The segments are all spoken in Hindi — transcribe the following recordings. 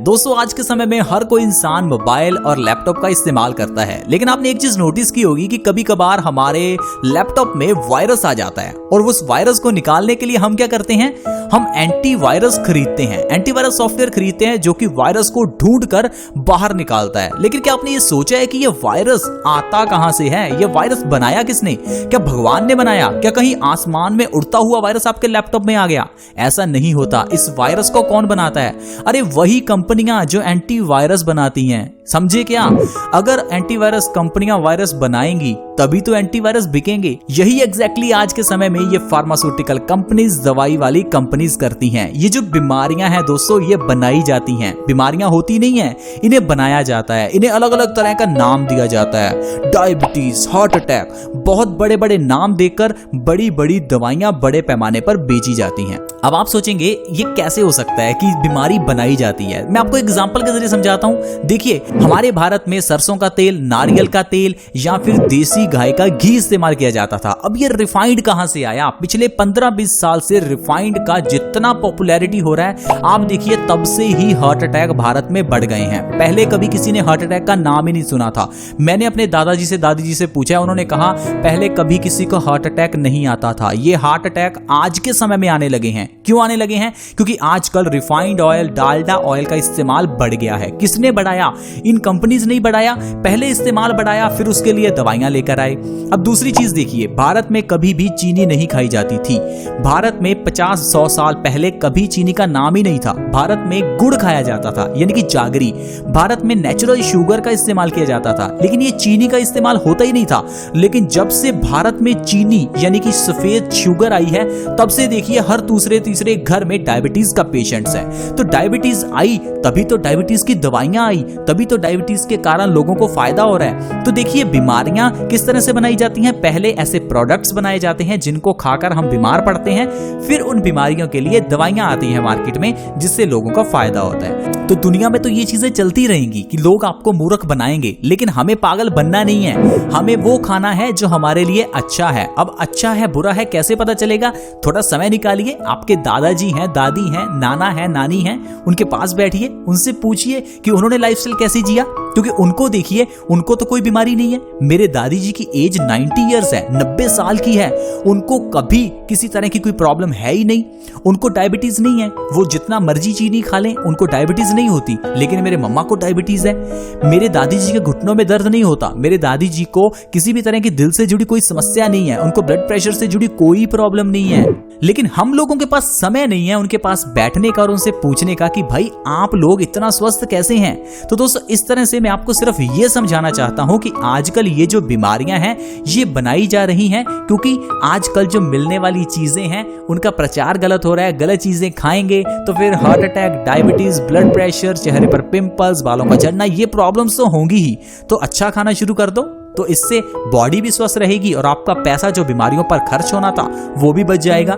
दोस्तों आज के समय में हर कोई इंसान मोबाइल और लैपटॉप का इस्तेमाल करता है, लेकिन आपने एक चीज नोटिस की होगी कि कभी कभार हमारे लैपटॉप में वायरस आ जाता है और उस वायरस को निकालने के लिए हम क्या करते हैं, हम एंटीवायरस खरीदते हैं, एंटीवायरस सॉफ्टवेयर खरीदते हैं जो कि वायरस को ढूंढकर बाहर निकालता है। लेकिन क्या आपने ये सोचा है कि ये वायरस आता कहां से है? ये वायरस बनाया किसने? क्या भगवान ने बनाया? क्या कहीं आसमान में उड़ता हुआ वायरस आपके लैपटॉप में आ गया? ऐसा नहीं होता। इस वायरस को कौन बनाता है? अरे वही कंपनियां जो एंटीवायरस बनाती हैं। समझे क्या? अगर एंटीवायरस कंपनियां वायरस बनाएंगी तभी तो एंटीवायरस बिकेंगे। यही एग्जैक्टली आज के समय में ये फार्मास्यूटिकल कंपनीज, दवाई वाली कंपनीज करती हैं। ये जो बीमारियां हैं दोस्तों, ये बनाई जाती हैं। बीमारियां होती नहीं है, इन्हें बनाया जाता है। इन्हें अलग अलग तरह का नाम दिया जाता है, डायबिटीज, हार्ट अटैक, बहुत बड़े बड़े नाम देकर बड़ी बड़ी दवाइयां बड़े पैमाने पर बेची जाती हैं। अब आप सोचेंगे ये कैसे हो सकता है कि बीमारी बनाई जाती है? मैं आपको एग्जांपल के जरिए समझाता हूं। देखिए, हमारे भारत में सरसों का तेल, नारियल का तेल या फिर देसी गाय का घी इस्तेमाल किया जाता था। अब ये रिफाइंड कहां से आया? पिछले 15-20 साल से रिफाइंड का जितना पॉपुलैरिटी हो रहा है, आप देखिए तब से ही हार्ट अटैक भारत में बढ़ गए हैं। पहले कभी किसी ने हार्ट अटैक का नाम ही नहीं सुना था। मैंने अपने दादाजी से, दादी जी से पूछा, उन्होंने कहा पहले कभी किसी को हार्ट अटैक नहीं आता था। ये हार्ट अटैक आज के समय में आने लगे हैं। क्यों आने लगे हैं? क्योंकि आजकल रिफाइंड ऑयल, डालडा ऑयल का इस्तेमाल बढ़ गया है। किसने बढ़ाया? इन कंपनीज ने बढ़ाया। पहले इस्तेमाल बढ़ाया, फिर उसके लिए दवाइयां लेकर आए। अब दूसरी चीज देखिए, भारत में कभी भी चीनी नहीं खाई जाती थी। भारत में 50-100 साल पहले कभी चीनी का नाम ही नहीं था। भारत में गुड़ खाया जाता था, यानी कि जागरी। भारत में नेचुरल शुगर का इस्तेमाल किया जाता था, लेकिन ये चीनी का इस्तेमाल होता ही नहीं था। लेकिन जब से भारत में चीनी यानी कि सफेद शुगर आई है, तब से देखिए हर दूसरे तीसरे घर में डायबिटीज का पेशेंट्स है। तो डायबिटीज आई तभी तो डायबिटीज की दवाइयां आई, तभी तो डायबिटीज के कारण लोगों को फायदा हो रहा है। तो देखिए बीमारियां किस तरह से बनाई जाती हैं। पहले ऐसे प्रोडक्ट्स बनाए जाते हैं जिनको खाकर हम बीमार पड़ते हैं, फिर उन बीमारियों के लिए दवाइयां आती हैं मार्केट में जिससे लोगों का फायदा होता है। तो दुनिया में तो ये चीजें चलती रहेंगी कि लोग आपको मूर्ख बनाएंगे, लेकिन हमें पागल बनना नहीं है। हमें वो खाना है जो हमारे लिए अच्छा है। अब अच्छा है बुरा है कैसे पता चलेगा? थोड़ा समय निकालिए, आपके दादाजी हैं, दादी हैं, नाना है, नानी है, उनके पास बैठिए, उनसे पूछिए कि उन्होंने लाइफस्टाइल कैसे जिया, क्योंकि उनको देखिए, उनको तो कोई बीमारी नहीं है। मेरे दादी जी की एज 90 इयर्स है, 90 साल की है। उनको कभी किसी तरह की कोई प्रॉब्लम है ही नहीं। उनको डायबिटीज नहीं है। वो जितना मर्जी चीनी खा लें, उनको डायबिटीज नहीं होती। लेकिन मेरे मम्मा को डायबिटीज है। मेरे दादी जी के घुटनों में दर्द नहीं होता। मेरे दादी जी को किसी भी तरह की दिल से जुड़ी कोई समस्या नहीं है। उनको ब्लड प्रेशर से जुड़ी कोई प्रॉब्लम नहीं है। लेकिन हम लोगों के पास समय नहीं है उनके पास बैठने का और उनसे पूछने का कि भाई आप लोग इतना स्वस्थ कैसे हैं। तो दोस्तों इस तरह से मैं आपको सिर्फ ये समझाना चाहता हूं कि आजकल ये जो बीमारियां हैं ये बनाई जा रही हैं क्योंकि आजकल जो मिलने वाली चीजें हैं उनका प्रचार गलत हो रहा है। गलत चीजें खाएंगे तो फिर heart attack, diabetes, blood pressure, चेहरे पर पिंपल्स, बालों का झड़ना, ये प्रॉब्लम्स तो होंगी ही। तो अच्छा खाना शुरू कर दो, तो इससे बॉडी भी स्वस्थ रहेगी और आपका पैसा जो बीमारियों पर खर्च होना था वो भी बच जाएगा।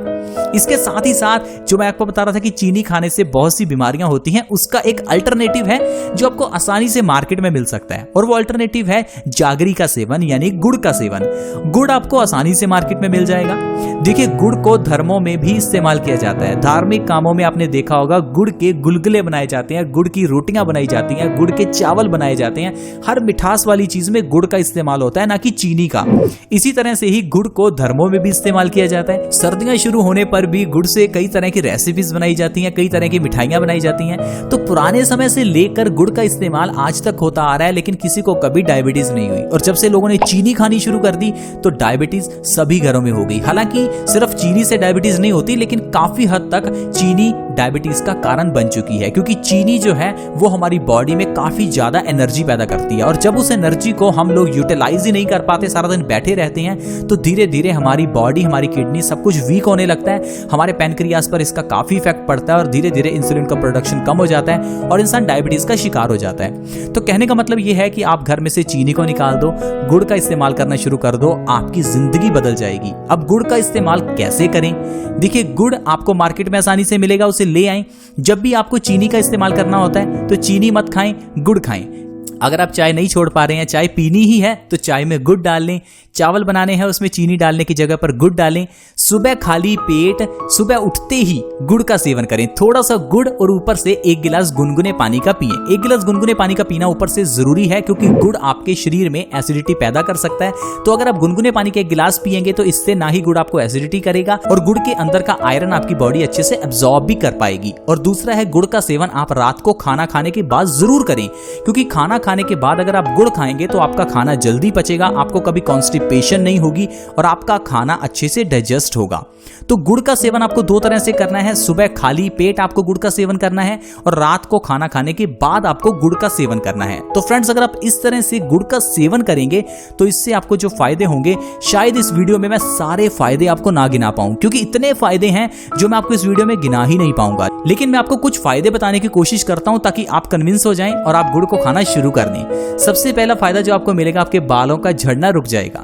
इसके साथ ही साथ जो मैं आपको बता रहा था कि चीनी खाने से बहुत सी बीमारियां होती हैं, उसका एक अल्टरनेटिव है जो आपको आसानी से मार्केट में मिल सकता है, और वो अल्टरनेटिव है जागरी का सेवन यानी गुड़ का सेवन। गुड़ आपको आसानी से मार्केट में मिल जाएगा। देखिए गुड़ को धर्मों में भी इस्तेमाल किया जाता है। धार्मिक कामों में आपने देखा होगा गुड़ के गुलगुले बनाए जाते हैं, गुड़ की रोटियां बनाई जाती हैं, गुड़ के चावल बनाए जाते हैं। हर मिठास वाली चीज में गुड़ का इस्तेमाल होता है, ना कि चीनी का। इसी तरह से ही गुड़ को धर्मों में भी इस्तेमाल किया जाता है। सर्दियां शुरू होने पर भी गुड़ से कई तरह की रेसिपीज बनाई जाती हैं, कई तरह की मिठाइयां बनाई जाती हैं। तो पुराने समय से लेकर गुड़ का इस्तेमाल आज तक होता आ रहा है, लेकिन किसी को कभी डायबिटीज नहीं हुई। और जब से लोगों ने चीनी खानी शुरू कर दी तो डायबिटीज सभी घरों में हो गई। हालांकि सिर्फ चीनी से डायबिटीज नहीं होती, लेकिन काफी हद तक चीनी डायबिटीज का कारण बन चुकी है, क्योंकि चीनी जो है वो हमारी बॉडी में काफी ज्यादा एनर्जी पैदा करती है, और जब उस एनर्जी को हम लोग यूटिलाइज ही नहीं कर पाते, सारा दिन बैठे रहते हैं, तो धीरे धीरे हमारी बॉडी, हमारी किडनी सब कुछ वीक होने लगता है। हमारे पैनक्रियास पर इसका काफी इफेक्ट पड़ता है और धीरे धीरे इंसुलिन का प्रोडक्शन कम हो जाता है और इंसान डायबिटीज का शिकार हो जाता है। तो कहने का मतलब ये है कि आप घर में से चीनी को निकाल दो, गुड़ का इस्तेमाल करना शुरू कर दो, आपकी जिंदगी बदल जाएगी। अब गुड़ का इस्तेमाल कैसे करें? देखिए गुड़ आपको मार्केट में आसानी से मिलेगा, उसे ले आएं। जब भी आपको चीनी का इस्तेमाल करना होता है तो चीनी मत खाएं, गुड़ खाएं। अगर आप चाय नहीं छोड़ पा रहे हैं, चाय पीनी ही है, तो चाय में गुड़ डाल लें। चावल बनाने हैं उसमें चीनी डालने की जगह पर गुड़ डालें। सुबह खाली पेट सुबह उठते ही गुड़ का सेवन करें, थोड़ा सा गुड़ और ऊपर से 1 गिलास गुनगुने पानी का पिएं। 1 गिलास गुनगुने पानी का पीना ऊपर से जरूरी है क्योंकि गुड़ आपके शरीर में एसिडिटी पैदा कर सकता है। तो अगर आप गुनगुने पानी का 1 गिलास पिएंगे तो इससे ना ही गुड़ आपको एसिडिटी करेगा और गुड़ के अंदर का आयरन आपकी बॉडी अच्छे से एब्जॉर्ब भी कर पाएगी। और दूसरा है, गुड़ का सेवन आप रात को खाना खाने के बाद जरूर करें, क्योंकि खाना खाने के बाद अगर आप गुड़ खाएंगे तो आपका खाना जल्दी पचेगा, आपको कभी कॉन्स्टिपेशन नहीं होगी और आपका खाना अच्छे से डाइजेस्ट होगा। तो गुड़ का सेवन आपको 2 तरह से करना है, सुबह खाली पेट आपको गुड़ का सेवन करना है और रात को खाना खाने के बाद आपको गुड़ का सेवन करना है। तो फ्रेंड्स, अगर आप इस तरह से गुड़ का सेवन करेंगे तो इससे आपको जो फायदे होंगे, शायद इस वीडियो में मैं सारे फायदे आपको ना गिना पाऊं, क्योंकि इतने फायदे हैं जो मैं आपको इस वीडियो में गिना ही नहीं पाऊंगा। लेकिन मैं आपको कुछ फायदे बताने की कोशिश करता हूं ताकि आप कन्विंस हो जाएं और आप गुड़ को खाना शुरू कर दें। सबसे पहला फायदा जो आपको मिलेगा, आपके बालों का झड़ना रुक जाएगा।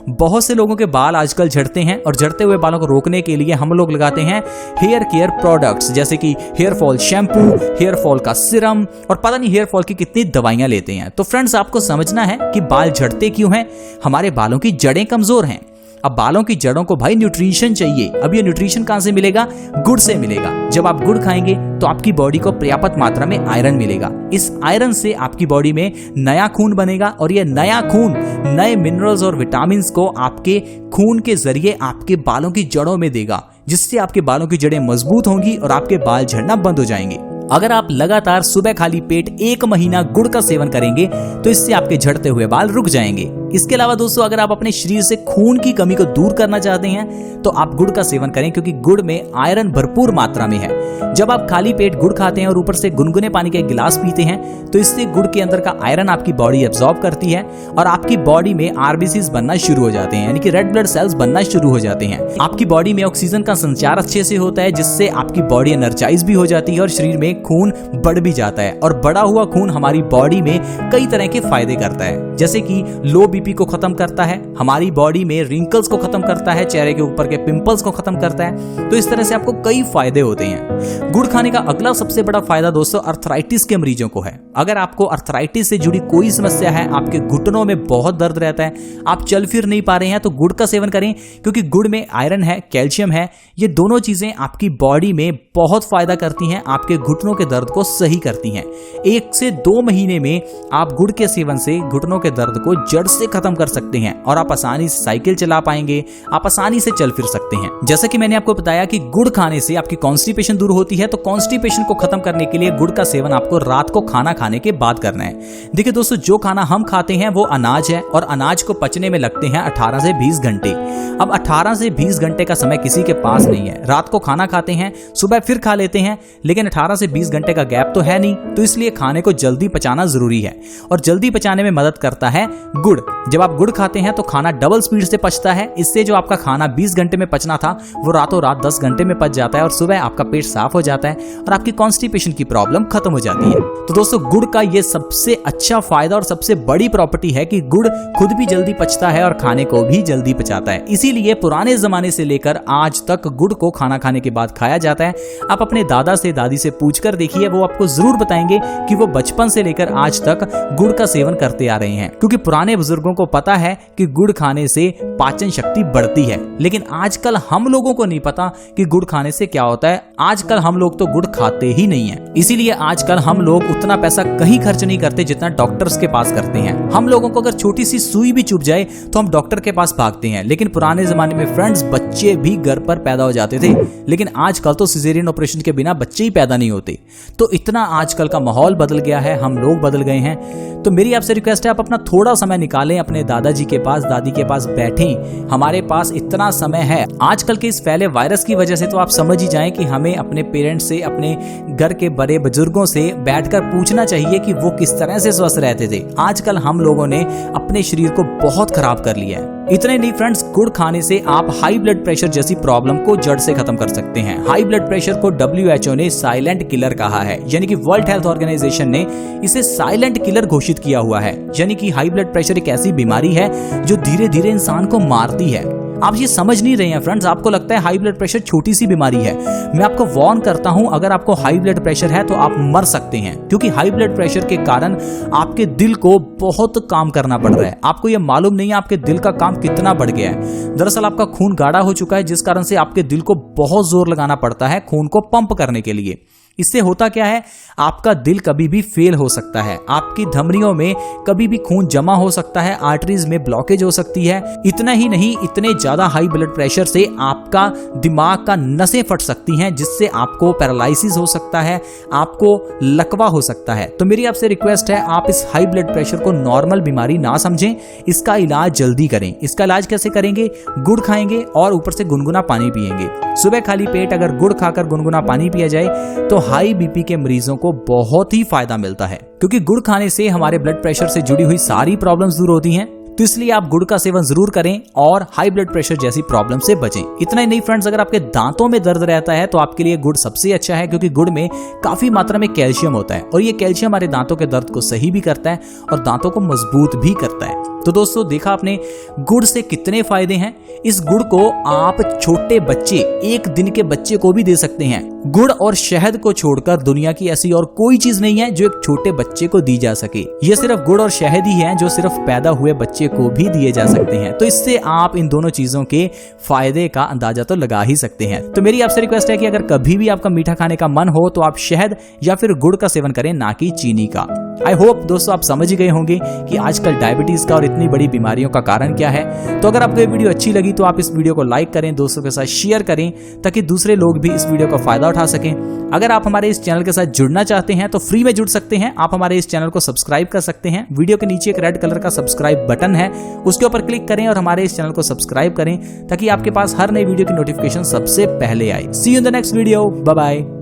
बहुत से लोगों के बाल आजकल झड़ते हैं और झड़ते हुए बालों को रोकने के लिए हम लोग लगाते हैं हेयर केयर प्रोडक्ट्स, जैसे कि hair fall shampoo, hair fall का सिरम और पता नहीं हेयर फॉल की कितनी दवाइयां लेते हैं। तो फ्रेंड्स, आपको समझना है कि बाल झड़ते क्यों हैं। हमारे बालों की जड़ें कमजोर हैं। अब बालों की जड़ों को भाई न्यूट्रिशन चाहिए। अब ये न्यूट्रिशन कहां से मिलेगा? गुड़ से मिलेगा। जब आप गुड़ खाएंगे तो आपकी बॉडी को पर्याप्त मात्रा में आयरन मिलेगा। इस आयरन से आपकी बॉडी में नया खून बनेगा और ये नया खून नए मिनरल्स और विटामिन को आपके खून के जरिए आपके बालों की जड़ों में देगा, जिससे आपके बालों की जड़ें मजबूत होंगी और आपके बाल झड़ना बंद हो जाएंगे। अगर आप लगातार सुबह खाली पेट 1 महीना गुड़ का सेवन करेंगे तो इससे आपके झड़ते हुए बाल रुक जाएंगे। इसके अलावा दोस्तों, अगर आप अपने शरीर से खून की कमी को दूर करना चाहते हैं तो आप गुड़ का सेवन करें, क्योंकि गुड़ में आयरन भरपूर मात्रा में है। जब आप खाली पेट गुड़ खाते हैं और ऊपर से गुनगुने पानी का 1 गिलास पीते हैं तो इससे गुड़ के अंदर का आयरन आपकी बॉडी एब्जॉर्ब करती है और आपकी बॉडी में आरबीसीज बनना शुरू हो जाते हैं, यानी कि रेड ब्लड सेल्स बनना शुरू हो जाते हैं। आपकी बॉडी में ऑक्सीजन का संचार अच्छे से होता है, जिससे आपकी बॉडी एनर्जाइज भी हो जाती है और शरीर में खून बढ़ भी जाता है। और बढ़ा हुआ खून हमारी बॉडी में कई तरह के फायदे करता है, जैसे कि लो बीपी को खत्म करता है, हमारी बॉडी में रिंकल्स को खत्म करता है, चेहरे के ऊपर के पिंपल्स को खत्म करता है। तो इस तरह से आपको कई फायदे होते हैं। गुड़ खाने का अगला सबसे बड़ा फायदा दोस्तों अर्थराइटिस के मरीजों को है। अगर आपको अर्थराइटिस से जुड़ी कोई समस्या है, आपके घुटनों में बहुत दर्द रहता है, आप चल फिर नहीं पा रहे हैं, तो गुड़ का सेवन करें, क्योंकि गुड़ में आयरन है, कैल्शियम है। ये दोनों चीजें आपकी बॉडी में बहुत फायदा करती हैं, आपके घुटनों के दर्द को सही करती हैं। 1 से 2 महीने में आप गुड़ के सेवन से घुटनों के दर्द को जड़ से खत्म कर सकते हैं और आप आसानी से साइकिल चला पाएंगे, आप आसानी से चल फिर सकते हैं। जैसा कि मैंने आपको बताया कि गुड़ खाने से आपकी कॉन्स्टिपेशन दूर होती है, तो कॉन्स्टिपेशन को खत्म करने के लिए गुड़ का सेवन आपको रात को खाना खाने के बाद करना है। देखिए दोस्तों, जो खाना हम खाते हैं वो अनाज है और अनाज को पचने में लगते हैं 18 से 20 घंटे। अब 18 से 20 घंटे का समय किसी के पास नहीं है। रात को खाना खाते हैं, सुबह फिर खा लेते हैं, लेकिन 18 से 20 घंटे का गैप तो है नहीं। तो इसलिए खाने को जल्दी पचाना जरूरी है और जल्दी पचाने में मदद करता है गुड़। जब आप गुड़ खाते हैं तो खाना डबल स्पीड से पचता है। इससे जो आपका खाना 20 घंटे में पचना था वो रातों रात 10 घंटे में पच जाता है और सुबह आपका पेट साफ हो जाता है और आपकी कॉन्स्टिपेशन की प्रॉब्लम खत्म हो जाती है। तो दोस्तों, गुड़ का ये सबसे अच्छा फायदा और सबसे बड़ी प्रॉपर्टी है कि गुड़ खुद भी जल्दी पचता है और खाने को भी जल्दी पचाता है। इसीलिए पुराने जमाने से लेकर आज तक गुड़ को खाना खाने के बाद खाया जाता है। आप अपने दादा से दादी से पूछकर देखिए, वो आपको जरूर बताएंगे कि वो बचपन से लेकर आज तक गुड़ का सेवन करते आ रहे हैं, क्योंकि पुराने बुजुर्गों को पता है कि गुड़ खाने से पाचन शक्ति बढ़ती है। लेकिन आजकल हम लोगों को नहीं पता कि गुड़ खाने से क्या होता है। आजकल हम लोग तो गुड़ खाते ही नहीं है। इसीलिए आजकल हम लोग उतना पैसा कहीं खर्च नहीं करते जितना डॉक्टर्स के पास करते हैं। हम लोगों को अगर छोटी सी सुई भी चुभ जाए तो हम डॉक्टर के पास भागते हैं। लेकिन पुराने जमाने में फ्रेंड्स, बच्चे भी घर पर पैदा हो जाते थे, लेकिन आजकल तो सिजेरियन ऑपरेशन के बिना बच्चे ही पैदा नहीं होते। तो इतना आजकल का माहौल बदल गया है, हम लोग बदल गए हैं। तो मेरी आपसे रिक्वेस्ट है, आप अपना थोड़ा समय निकालें, अपने दादाजी के पास, दादी के पास बैठें। हमारे पास इतना समय है। आजकल के इस फैले वायरस की वजह से तो आप समझ ही जाएं कि हमें अपने पेरेंट्स से, अपने घर के बड़े बुजुर्गों से बैठकर पूछना चाहिए कि वो किस तरह से स्वस्थ रहते थे। आजकल हम लोगों ने अपने शरीर को बहुत खराब कर लिया है। इतने नहीं फ्रेंड्स, गुड़ खाने से आप हाई ब्लड प्रेशर जैसी प्रॉब्लम को जड़ से खत्म कर सकते हैं। हाई ब्लड प्रेशर को WHO ने साइलेंट किलर कहा है, यानी कि वर्ल्ड हेल्थ ऑर्गेनाइजेशन ने इसे साइलेंट किलर घोषित किया हुआ है। यानी कि हाई ब्लड प्रेशर एक ऐसी बीमारी है जो धीरे धीरे इंसान को मारती है। आप ये समझ नहीं रहे हैं फ्रेंड्स, आपको लगता है हाई ब्लड प्रेशर छोटी सी बीमारी है। मैं आपको वार्न करता हूं, अगर आपको हाई ब्लड प्रेशर है तो आप मर सकते हैं, क्योंकि हाई ब्लड प्रेशर के कारण आपके दिल को बहुत काम करना पड़ रहा है। आपको ये मालूम नहीं है आपके दिल का काम कितना बढ़ गया है। दरअसल आपका खून गाढ़ा हो चुका है, जिस कारण से आपके दिल को बहुत जोर लगाना पड़ता है खून को पंप करने के लिए। इससे होता क्या है, आपका दिल कभी भी फेल हो सकता है, आपकी धमनियों में कभी भी खून जमा हो सकता है, आर्टरीज में ब्लॉकेज हो सकती है। इतना ही नहीं, इतने ज्यादा हाई ब्लड प्रेशर से आपका दिमाग का नसें फट सकती हैं, जिससे आपको पैरालिसिस हो सकता है, आपको लकवा हो सकता है। तो मेरी आपसे रिक्वेस्ट है, आप इस हाई ब्लड प्रेशर को नॉर्मल बीमारी ना समझें, इसका इलाज जल्दी करें। इसका इलाज कैसे करेंगे? गुड़ खाएंगे और ऊपर से गुनगुना पानी पिएंगे। सुबह खाली पेट अगर गुड़ खाकर गुनगुना पानी पिया जाए तो हाई बीपी के मरीजों को बहुत ही फायदा मिलता है, क्योंकि गुड़ खाने से हमारे ब्लड प्रेशर से जुड़ी हुई सारी प्रॉब्लम्स दूर होती हैं। तो इसलिए आप गुड़ का सेवन जरूर करें और हाई ब्लड प्रेशर जैसी प्रॉब्लम से बचें। इतना ही नहीं फ्रेंड्स, अगर आपके दांतों में दर्द रहता है तो आपके लिए गुड़ सबसे अच्छा है, क्योंकि गुड़ में काफी मात्रा में कैल्शियम होता है और ये कैल्शियम हमारे दांतों के दर्द को सही भी करता है और दांतों को मजबूत भी करता है। तो दोस्तों, देखा आपने गुड़ से कितने फायदे हैं। इस गुड़ को आप छोटे बच्चे, 1 दिन के बच्चे को भी दे सकते हैं। गुड़ और शहद को छोड़कर दुनिया की ऐसी और कोई चीज नहीं है जो एक छोटे बच्चे को दी जा सके। ये सिर्फ गुड़ और शहद ही है जो सिर्फ पैदा हुए बच्चे को भी दिए जा सकते हैं। तो इससे आप इन दोनों चीजों के फायदे का अंदाजा तो लगा ही सकते हैं। तो मेरी आपसे रिक्वेस्ट है कि अगर कभी भी आपका मीठा खाने का मन हो तो आप शहद या फिर गुड़ का सेवन करें, ना कि चीनी का। आई होप दोस्तों आप समझ ही गए होंगे कि आजकल डायबिटीज का और इतनी बड़ी बीमारियों का कारण क्या है। तो अगर आपको ये वीडियो अच्छी लगी तो आप इस वीडियो को लाइक करें, दोस्तों के साथ शेयर करें, ताकि दूसरे लोग भी इस वीडियो का फायदा उठा सकें। अगर आप हमारे इस चैनल के साथ जुड़ना चाहते हैं तो फ्री में जुड़ सकते हैं। आप हमारे इस चैनल को सब्सक्राइब कर सकते हैं। वीडियो के नीचे एक रेड कलर का सब्सक्राइब बटन है, उसके ऊपर क्लिक करें और हमारे इस चैनल को सब्सक्राइब करें, ताकि आपके पास हर नई वीडियो की नोटिफिकेशन सबसे पहले आए। See you in the next video, bye bye.